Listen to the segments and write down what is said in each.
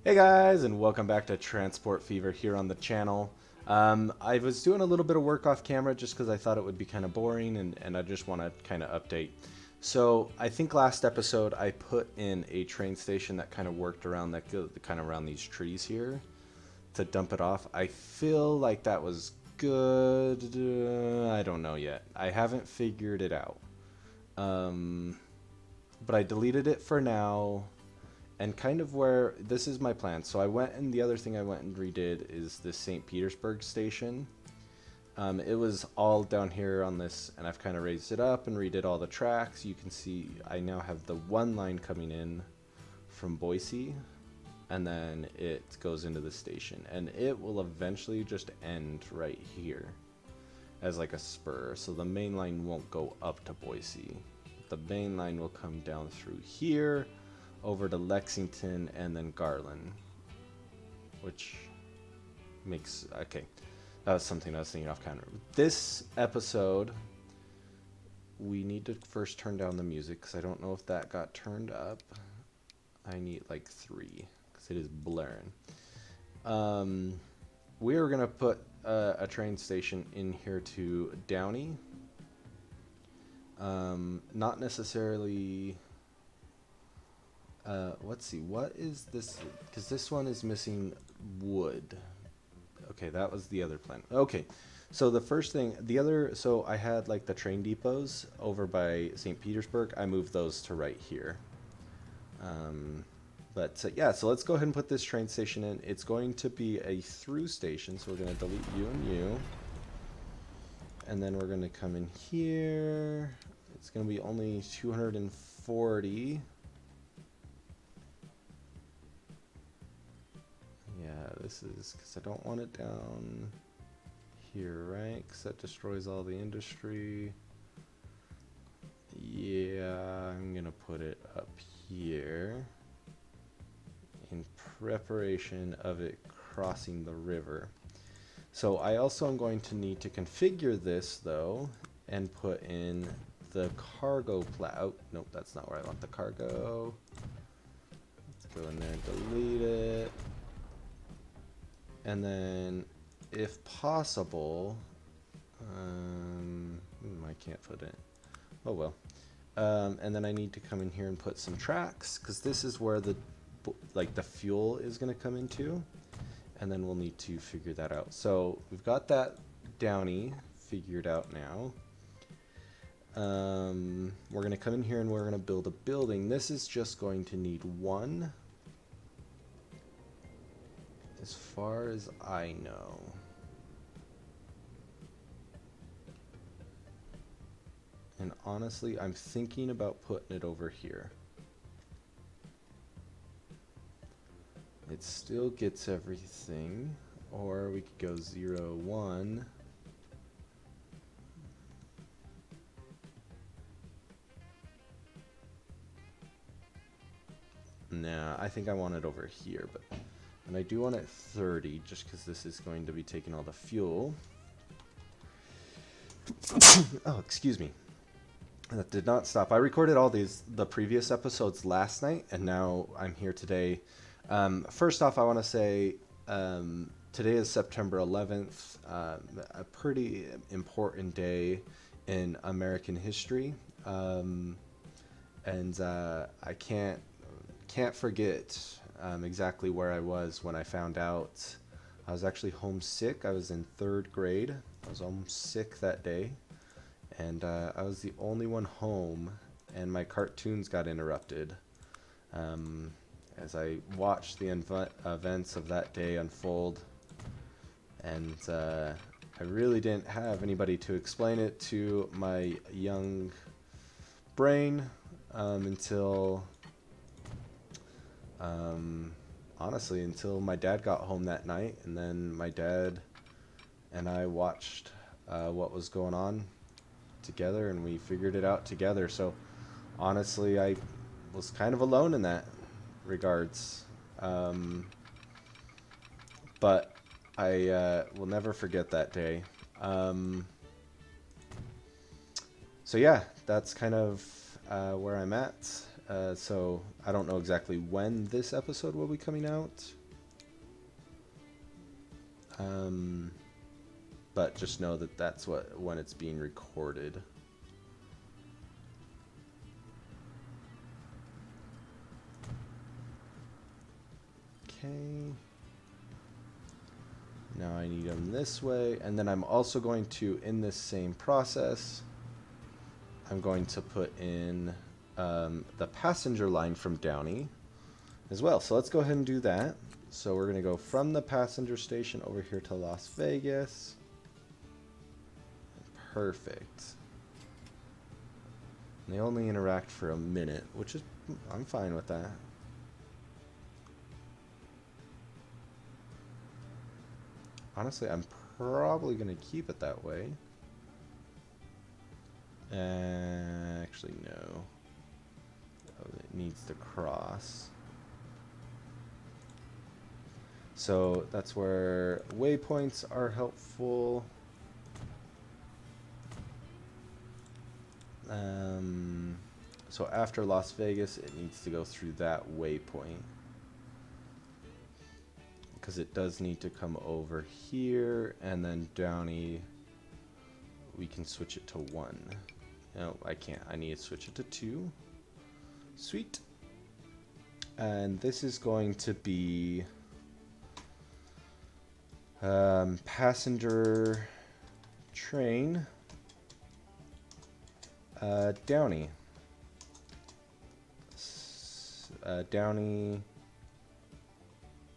Hey guys, and welcome back to Transport Fever here on the channel. I was doing a little bit of work off camera just because I thought it would be kind of boring, and I just want to kind of update. So I think last episode I put in a train station that kind of worked around kind of around these trees here to dump it off. I feel like that was good. I don't know yet. I haven't figured it out. But I deleted it for now. And kind of where this is my plan. So I went, and the other thing I went and redid is the St. Petersburg station. It was all down here on this, and I've kind of raised it up and redid all the tracks. You can see I now have the one line coming in from Boise, and then it goes into the station, and it will eventually just end right here as like a spur. So the main line won't go up to Boise. The main line will come down through here over to Lexington and then Garland, which makes, okay, that was something I was thinking off camera. This episode, we need to first turn down the music because I don't know if that got turned up. I need like 3 because it is blaring. We are gonna put a train station in here to Downey. Not necessarily. Let's see, what is this? Because this one is missing wood. Okay, that was the other plan. Okay, so the first thing, so I had like the train depots over by St. Petersburg. I moved those to right here. Yeah, so let's go ahead and put this train station in. It's going to be a through station, so we're going to delete you and you. And then we're going to come in here. It's going to be only 240. Yeah, this is because I don't want it down here, right? Because that destroys all the industry. Yeah, I'm going to put it up here in preparation of it crossing the river. So I also am going to need to configure this, though, and put in the cargo oh, nope, that's not where I want the cargo. Let's go in there and delete it. And then, if possible, I can't put it. Oh well. And then I need to come in here and put some tracks, because this is where the fuel is going to come into, and then we'll need to figure that out. So we've got that Downey figured out now. We're going to come in here and we're going to build a building. This is just going to need 1. As far as I know. And honestly, I'm thinking about putting it over here. It still gets everything. Or we could go 0, 1. Nah, I think I want it over here, but... And I do want it 30, just because this is going to be taking all the fuel. Oh, excuse me. That did not stop. I recorded all the previous episodes last night, and now I'm here today. First off, I want to say today is September 11th, a pretty important day in American history, and I can't forget exactly where I was when I found out. I was actually homesick. I was in 3rd grade. I was homesick that day, and I was the only one home, and my cartoons got interrupted as I watched the events of that day unfold, and I really didn't have anybody to explain it to my young brain until honestly, until my dad got home that night, and then my dad and I watched what was going on together, and we figured it out together. So honestly, I was kind of alone in that regards, but I will never forget that day. So yeah, that's kind of where I'm at. So I don't know exactly when this episode will be coming out. But just know that that's when it's being recorded. Okay. Now I need them this way, and then I'm also going to, in this same process, I'm going to put in the passenger line from Downey as well. So let's go ahead and do that. So we're going to go from the passenger station over here to Las Vegas. Perfect. And they only interact for a minute, which is, I'm fine with that. Honestly, I'm probably going to keep it that way. Actually, no. Oh, it needs to cross. So that's where waypoints are helpful. So after Las Vegas, it needs to go through that waypoint. Because it does need to come over here, and then Downey, we can switch it to 1. No, I can't. I need to switch it to 2. Sweet. And this is going to be passenger train Downey.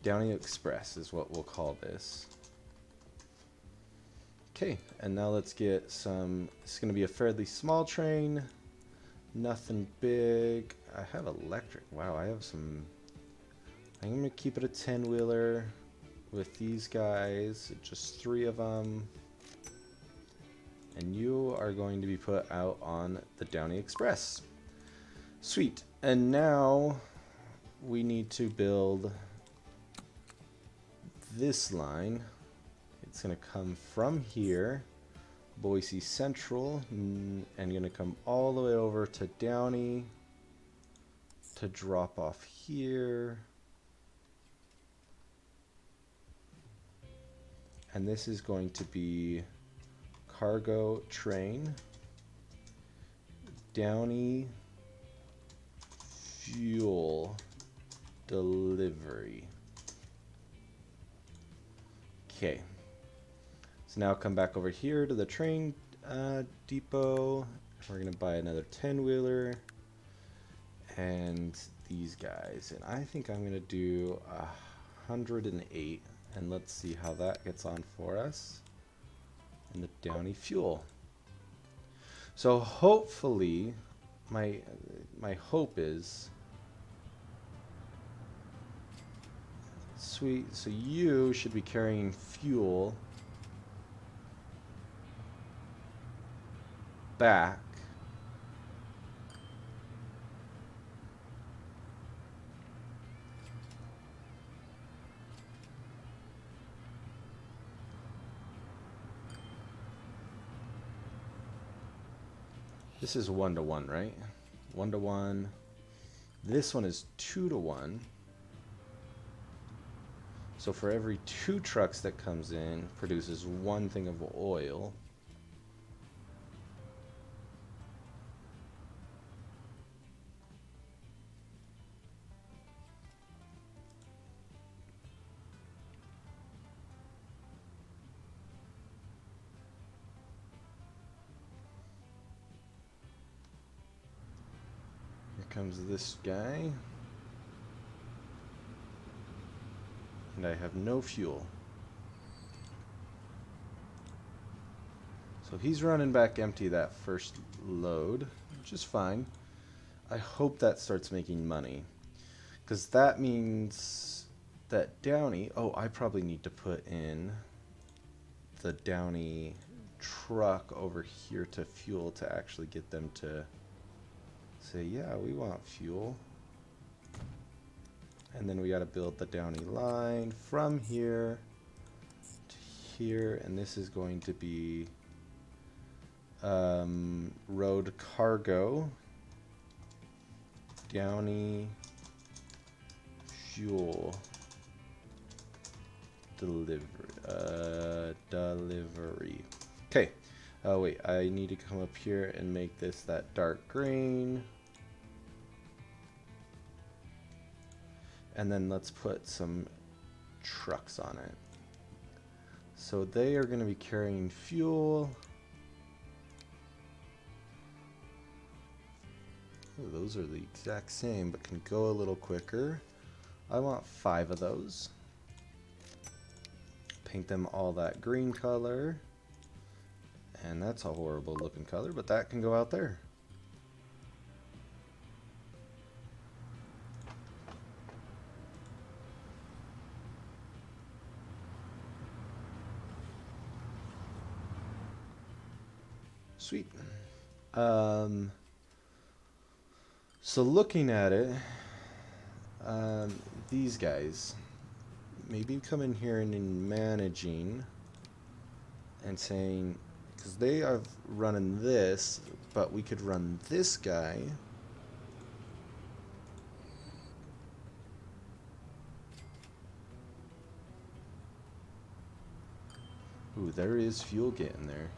Downey Express is what we'll call this. Okay, and now let's get some. It's going to be a fairly small train. Nothing big. I have electric. Wow, I have some. I'm going to keep it a 10-wheeler with these guys. Just 3 of them. And you are going to be put out on the Downey Express. Sweet. And now we need to build this line. It's going to come from here, Boise Central, and going to come all the way over to Downey to drop off here. And this is going to be cargo train, Downey fuel delivery. Okay, so now come back over here to the train depot. We're gonna buy another 10-wheeler and these guys, and I think I'm gonna do 108, and let's see how that gets on for us. And the Downey fuel. So hopefully, my hope is sweet. So you should be carrying fuel back. This is 1-to-1, right? 1-to-1. This one is 2-to-1. So for every 2 trucks that comes in, produces 1 thing of oil. Here comes this guy. And I have no fuel. So he's running back empty that first load, which is fine. I hope that starts making money, because that means that Downey, oh, I probably need to put in the Downey truck over here to fuel to actually get them to say, yeah, we want fuel. And then we got to build the Downey line from here to here, and this is going to be road cargo. Downey fuel delivery. Okay. Oh wait, I need to come up here and make this that dark green. And then let's put some trucks on it. So they are going to be carrying fuel. Ooh, those are the exact same, but can go a little quicker. I want 5 of those. Paint them all that green color. And that's a horrible looking color, but that can go out there. Sweet. So looking at it, these guys, maybe come in here and in managing and saying, because they are running this, but we could run this guy. Ooh, there is fuel getting there.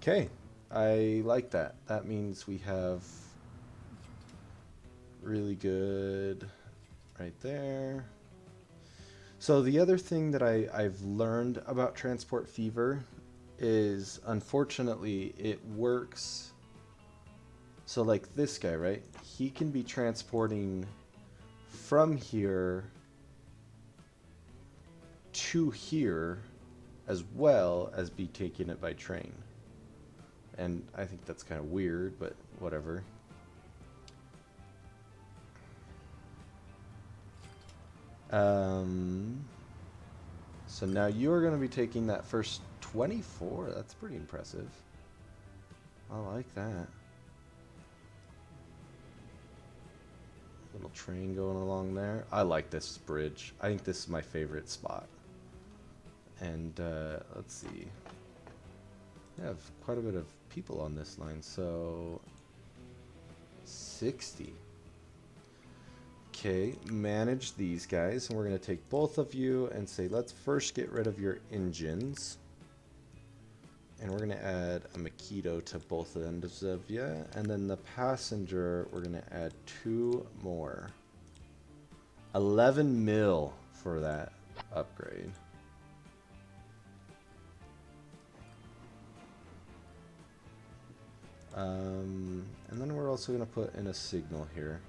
Okay, I like that. That means we have really good right there. So the other thing that I've learned about Transport Fever is, unfortunately, it works. So like this guy, right? He can be transporting from here to here as well as be taking it by train. And I think that's kind of weird, but whatever. So now you're going to be taking that first 24. That's pretty impressive. I like that. Little train going along there. I like this bridge. I think this is my favorite spot. And let's see. I have quite a bit of people on this line, so 60. Okay, manage these guys, and we're going to take both of you and say, let's first get rid of your engines. And we're going to add a Makito to both ends of you. And then the passenger, we're going to add 2 more. 11 mil for that upgrade. And then we're also going to put in a signal here.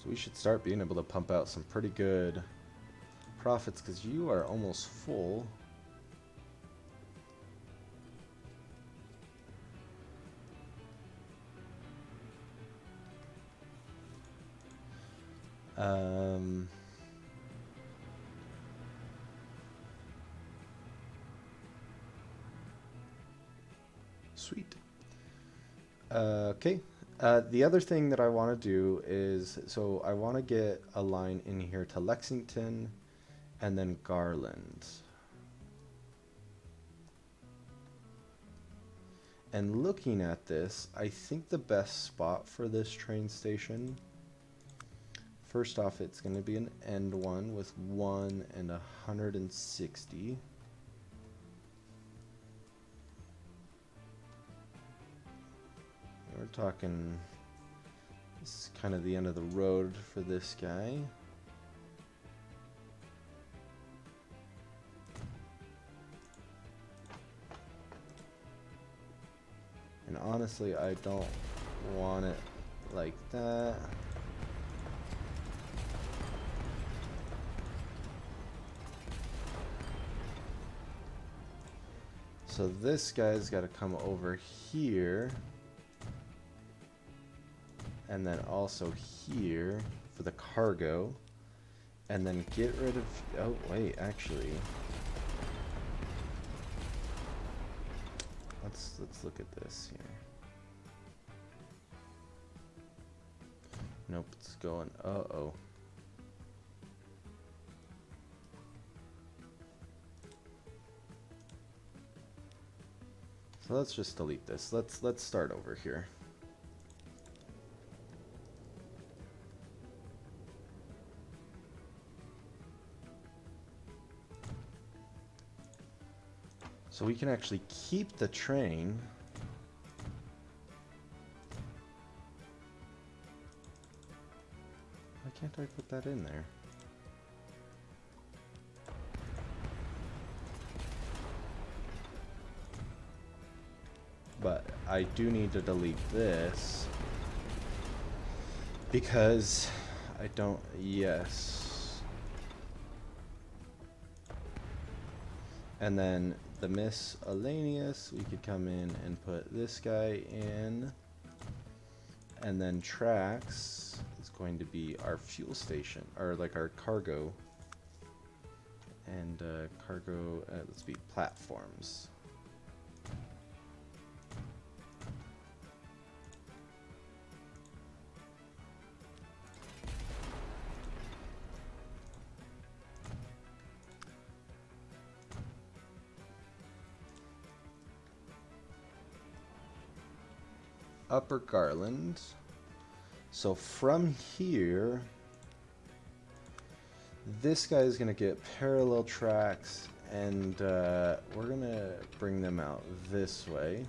So we should start being able to pump out some pretty good profits, because you are almost full. Sweet. Okay. The other thing that I want to do is, so I want to get a line in here to Lexington and then Garland. And looking at this, I think the best spot for this train station, first off, it's going to be an end one with 1 and 160. We're talking, this is kind of the end of the road for this guy. And honestly, I don't want it like that. So this guy's got to come over here. and then also here for the cargo, and then get rid of, oh wait, actually, let's look at this here. Nope, it's going, uh-oh. So let's just delete this. Let's start over here. So we can actually keep the train. Why can't I put that in there? But I do need to delete this because I don't, yes. And then the miscellaneous, we could come in and put this guy in. And then tracks is going to be our fuel station, or like our cargo. And cargo, let's be platforms. Upper Garland. So from here, this guy is going to get parallel tracks, and we're going to bring them out this way.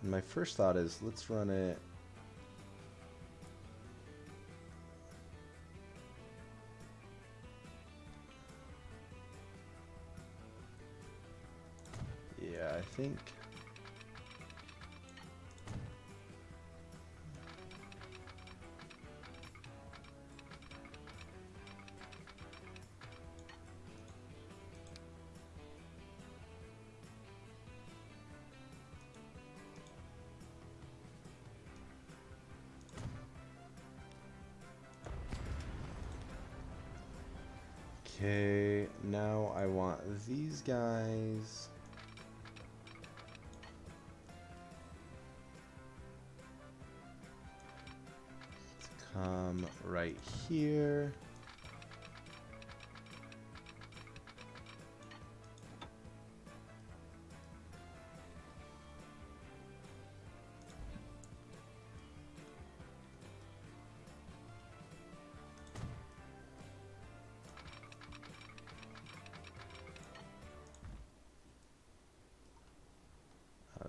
And my first thought is, let's run it. Yeah, I think. Okay, now I want these guys. Come right here.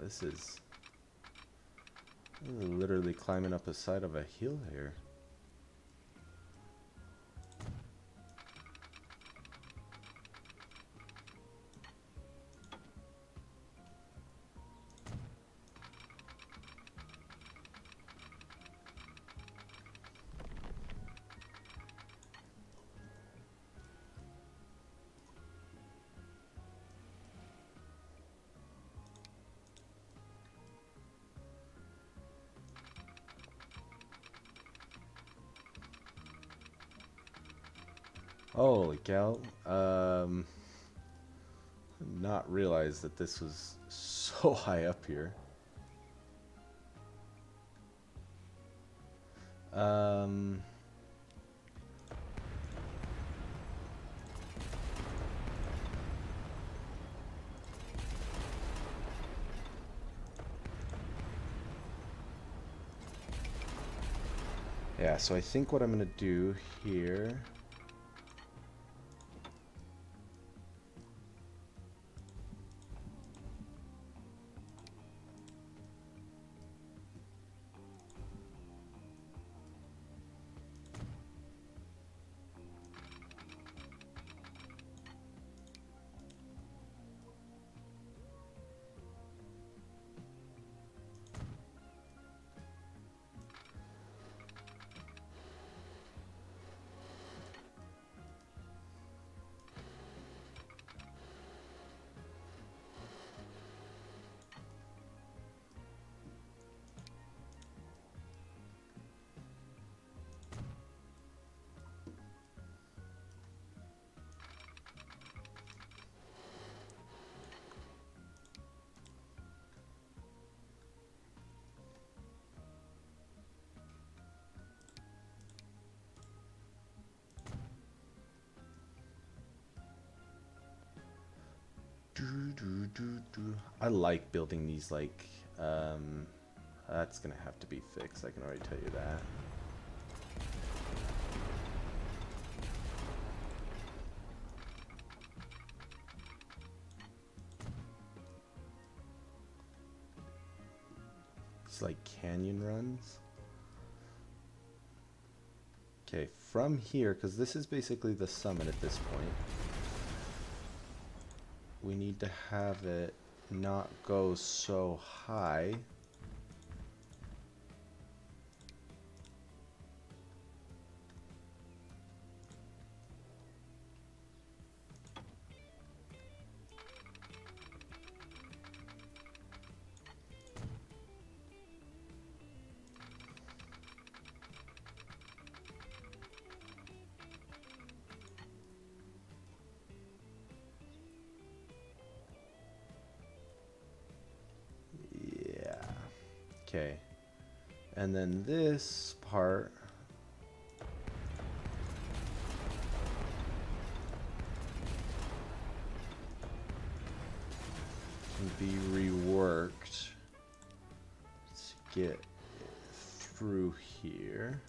This is literally climbing up the side of a hill here. Holy cow. Not realize that this was so high up here. Yeah, so I think what I'm gonna do here. I like building these like, that's gonna have to be fixed, I can already tell you that. It's like canyon runs. Okay, from here, because this is basically the summit at this point, we need to have it not go so high. Okay, and then this part can be reworked to get through here.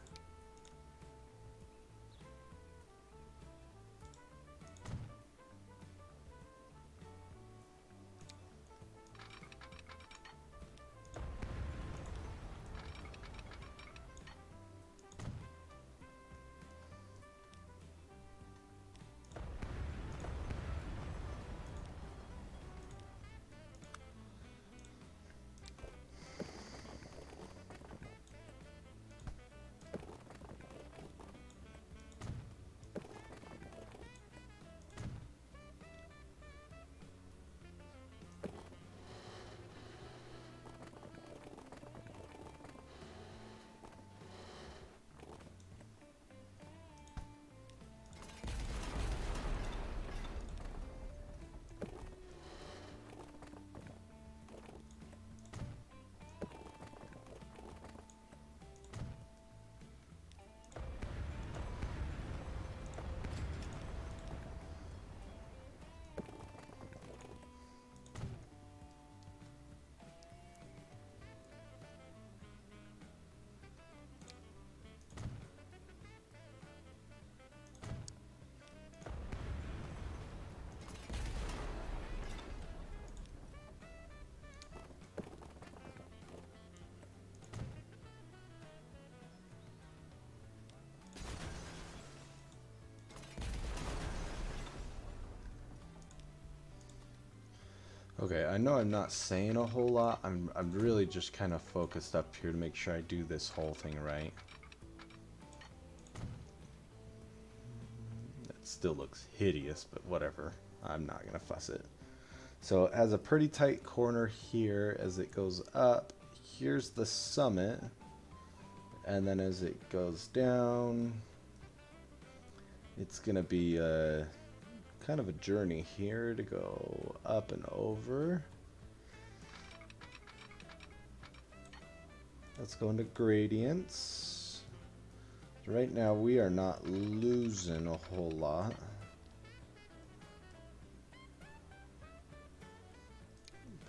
Okay, I know I'm not saying a whole lot. I'm really just kind of focused up here to make sure I do this whole thing right. That still looks hideous, but whatever. I'm not gonna fuss it. So it has a pretty tight corner here as it goes up. Here's the summit. And then as it goes down, it's gonna be kind of a journey here to go up and over. Let's go into gradients. Right now we are not losing a whole lot.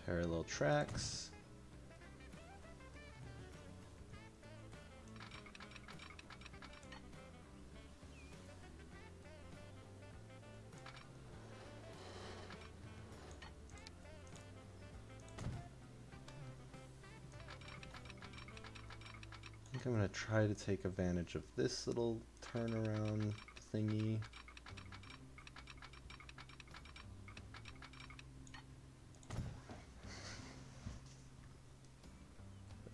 Parallel tracks. I think I'm going to try to take advantage of this little turnaround thingy.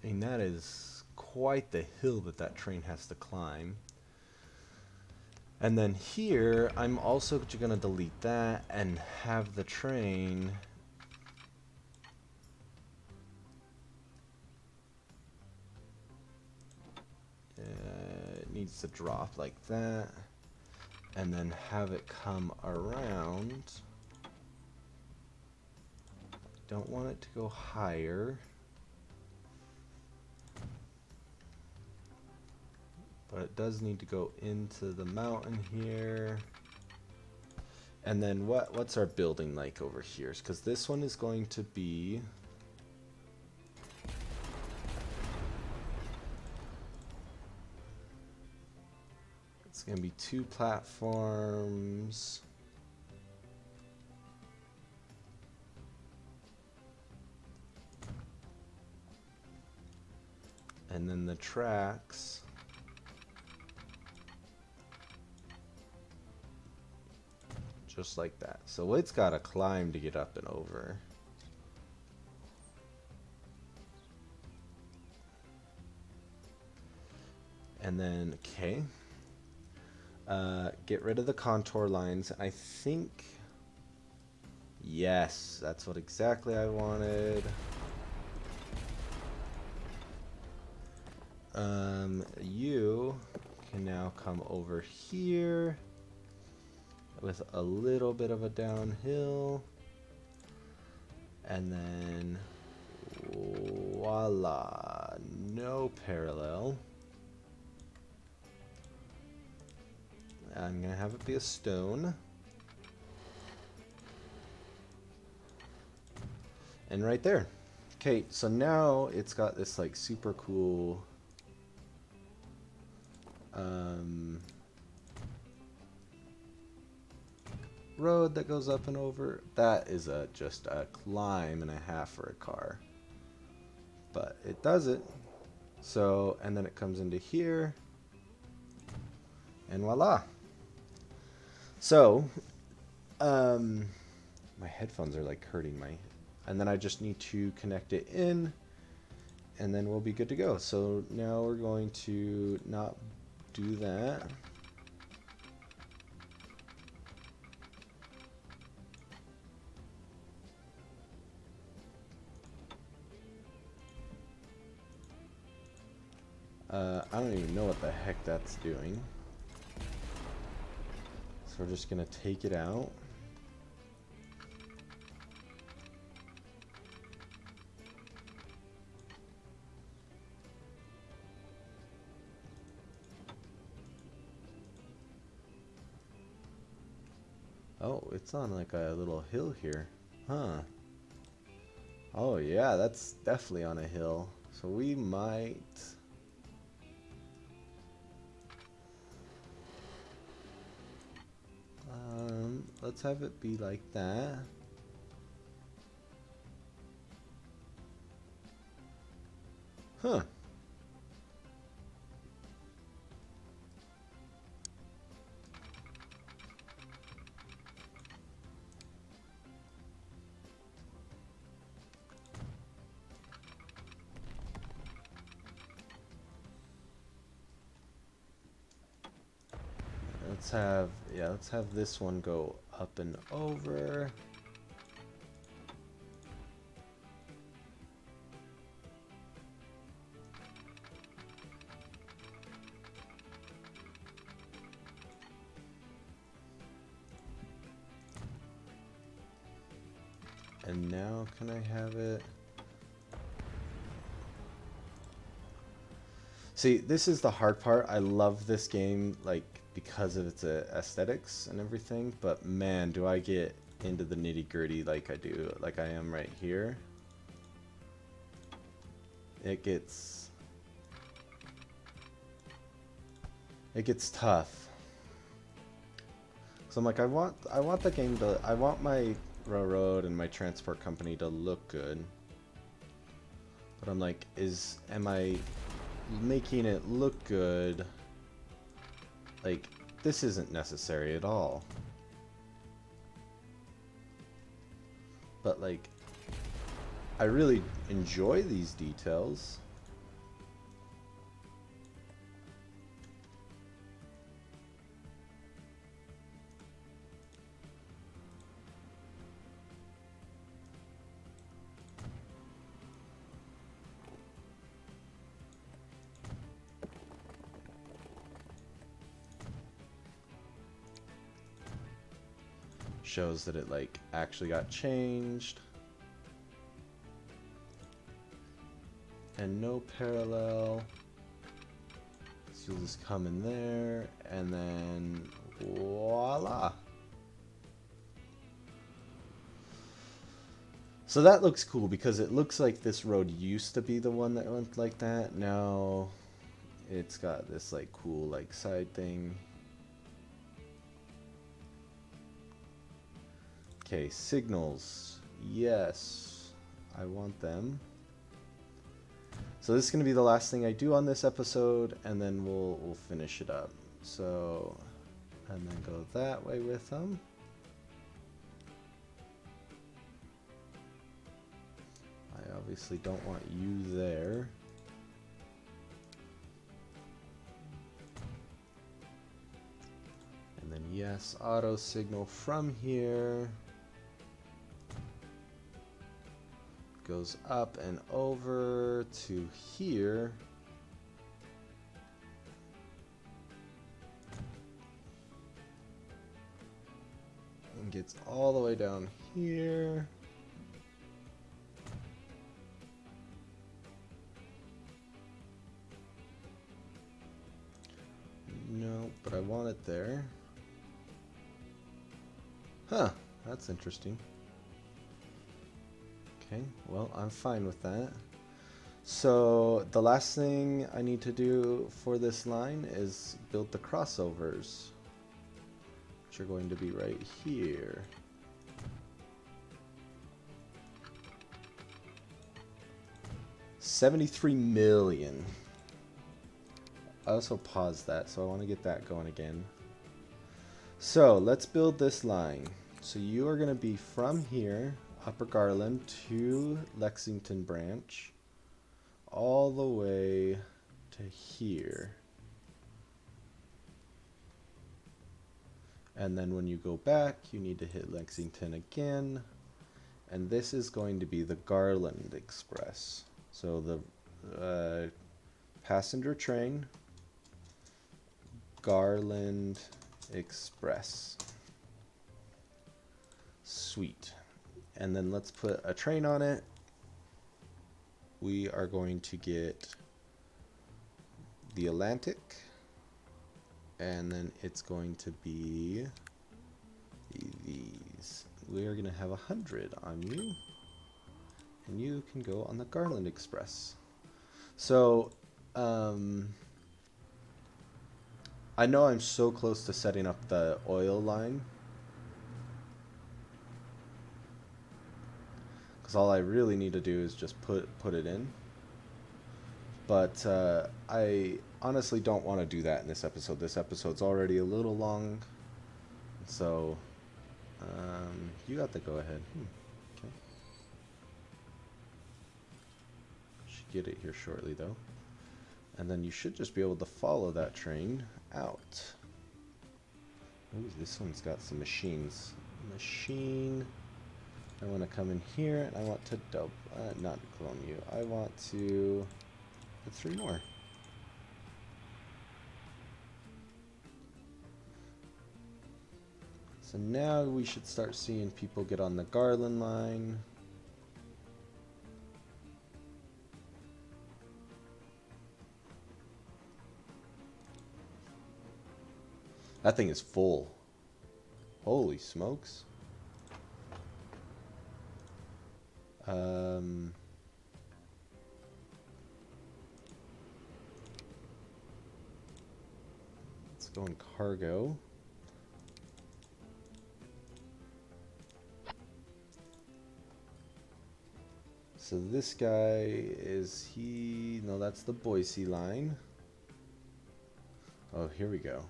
I mean, that is quite the hill that train has to climb. And then here, I'm also going to delete that and have the train it needs to drop like that, and then have it come around. Don't want it to go higher, but it does need to go into the mountain here. And then what's our building like over here? Because this one is going to be... It's going to be 2 platforms. And then the tracks. Just like that. So it's got to climb to get up and over. And then, okay. Get rid of the contour lines. I think... Yes, that's what exactly I wanted. You can now come over here with a little bit of a downhill, and then voila, no parallel. I'm gonna have it be a stone, and right there. Okay, so now it's got this like super cool road that goes up and over. That is just a climb and a half for a car, but it does it. So, and then it comes into here, and voila. So my headphones are like hurting my, and then I just need to connect it in, and then we'll be good to go. So now we're going to not do that. I don't even know what the heck that's doing. So we're just gonna take it out. Oh, it's on like a little hill here. Huh. Oh yeah, that's definitely on a hill. So we might... let's have it be like that. Huh. Let's have this one go up and over. And now can I have it? See, this is the hard part. I love this game, like, because of its aesthetics and everything, but man, do I get into the nitty-gritty like I am right here. It gets tough. So I'm like, I want the game to, I want my railroad and my transport company to look good, but I'm like, am I making it look good? Like, this isn't necessary at all. But like, I really enjoy these details. Shows that it like actually got changed. And no parallel. So you'll just come in there and then voila. So that looks cool because it looks like this road used to be the one that went like that. Now it's got this like cool like side thing. Okay, signals. Yes, I want them. So this is going to be the last thing I do on this episode, and then we'll finish it up. So, and then go that way with them. I obviously don't want you there. And then yes, auto signal from here. Goes up and over to here. And gets all the way down here. No, but I want it there. Huh, that's interesting. Okay, well, I'm fine with that. So the last thing I need to do for this line is build the crossovers, which are going to be right here. $73 million. I also paused that, so I want to get that going again. So let's build this line. So you are going to be from here, Upper Garland to Lexington branch, all the way to here. And then when you go back, you need to hit Lexington again. And this is going to be the Garland Express. So the passenger train, Garland Express. Sweet. And then let's put a train on it. We are going to get the Atlantic, and then it's going to be these. We are going to have 100 on you, and you can go on the Garland Express. So I know I'm so close to setting up the oil line, because all I really need to do is just put it in. But I honestly don't want to do that in this episode. This episode's already a little long, so you got the go ahead. Okay. Should get it here shortly though. And then you should just be able to follow that train out. Ooh, this one's got some machines. Machine. I want to come in here and I want to not clone you. I want to put 3 more. So now we should start seeing people get on the Garland line. That thing is full. Holy smokes. Let's go in cargo. So this guy is he? No, that's the Boise line. Oh, here we go.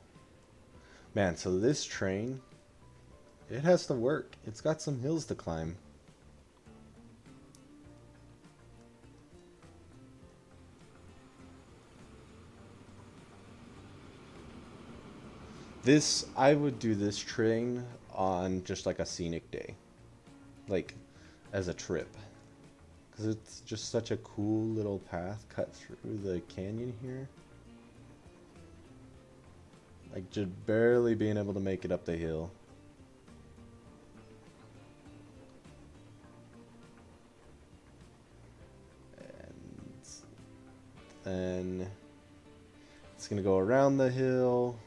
Man, so this train, it has to work. It's got some hills to climb. This, I would do this train on just like a scenic day. Like, as a trip. Because it's just such a cool little path cut through the canyon here. Like, just barely being able to make it up the hill. And then it's going to go around the hill.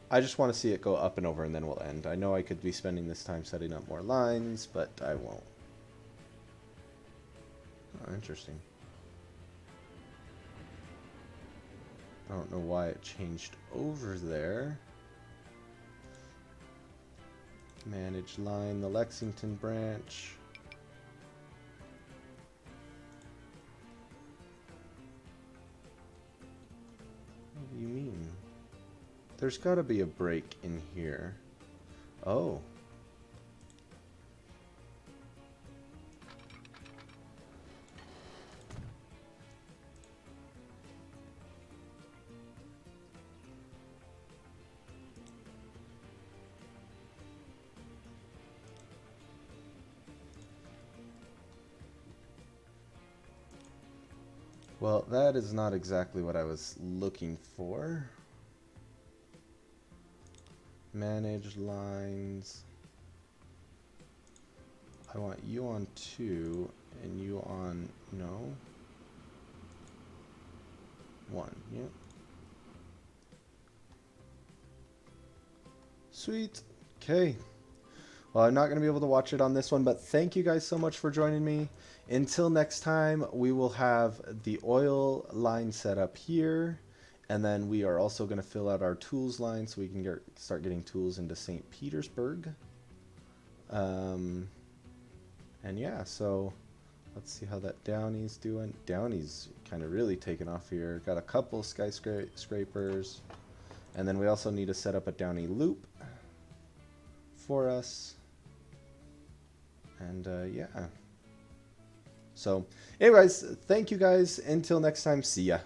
I just want to see it go up and over and then we'll end. I know I could be spending this time setting up more lines, but I won't. Oh, interesting. I don't know why it changed over there. Manage line, the Lexington branch. What do you mean? There's got to be a break in here. Oh. Well, that is not exactly what I was looking for. Manage lines. I want you on 2 and you on, no, 1. Yep. Sweet. Okay. Well, I'm not going to be able to watch it on this one, but thank you guys so much for joining me. Until next time, we will have the oil line set up here, and then we are also going to fill out our tools line so we can start getting tools into St. Petersburg. And yeah, so let's see how that Downey's doing. Downey's kind of really taken off here. Got a couple skyscrapers, and then we also need to set up a Downey loop for us. And yeah. So anyways, thank you guys. Until next time, see ya.